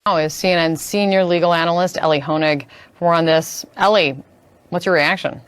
Now is CNN's senior legal analyst, Ellie Honig. For more on this, Ellie, what's your reaction?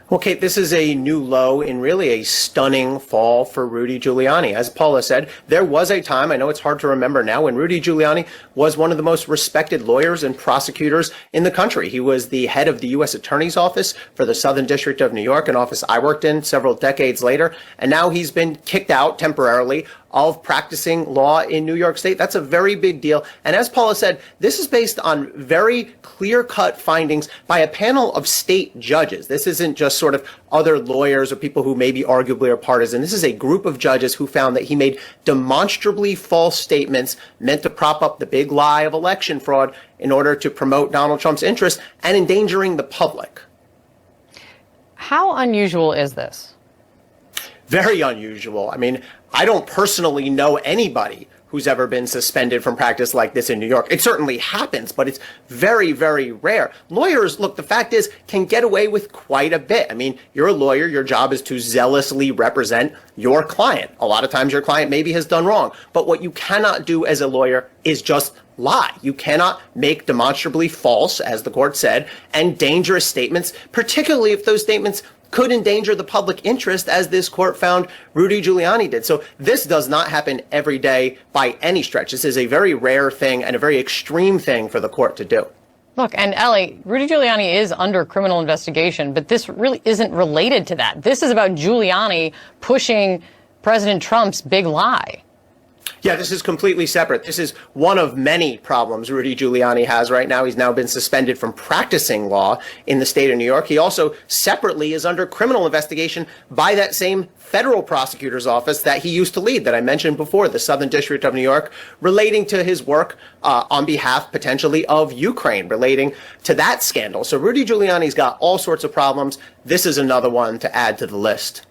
Well, Kate, this is a new low in really a stunning fall for Rudy Giuliani. As Paula said, there was a time, I know it's hard to remember now, when Rudy Giuliani was one of the most respected lawyers and prosecutors in the country. He was the head of the U.S. Attorney's Office for the Southern District of New York, an office I worked in several decades later. And now he's been kicked out temporarily of practicing law in New York State. That's a very big deal. And as Paula said, this is based on very clear-cut findings by a panel of state judges. This isn't just sort of other lawyers or people who maybe arguably are partisan. This is a group of judges who found that he made demonstrably false statements meant to prop up the big lie of election fraud in order to promote Donald Trump's interests and endangering the public. How unusual is this? Very unusual. I mean, I don't personally know anybody who's ever been suspended from practice like this in New York. It certainly happens, but it's very, very rare. Lawyers, look, the fact is, can get away with quite a bit. I mean, you're a lawyer. Your job is to zealously represent your client. A lot of times your client maybe has done wrong. But what you cannot do as a lawyer is just lie. You cannot make demonstrably false, as the court said, and dangerous statements, particularly if those statements could endanger the public interest, as this court found Rudy Giuliani did. So this does not happen every day by any stretch. This is a very rare thing and a very extreme thing for the court to do. Look, and Ellie, Rudy Giuliani is under criminal investigation, but this really isn't related to that. This is about Giuliani pushing President Trump's big lie. Yeah, this is completely separate. This is one of many problems Rudy Giuliani has right now. He's now been suspended from practicing law in the state of New York. He also separately is under criminal investigation by that same federal prosecutor's office that he used to lead, that I mentioned before, the Southern District of New York, relating to his work on behalf potentially of Ukraine, relating to that scandal. So Rudy Giuliani's got all sorts of problems. This is another one to add to the list.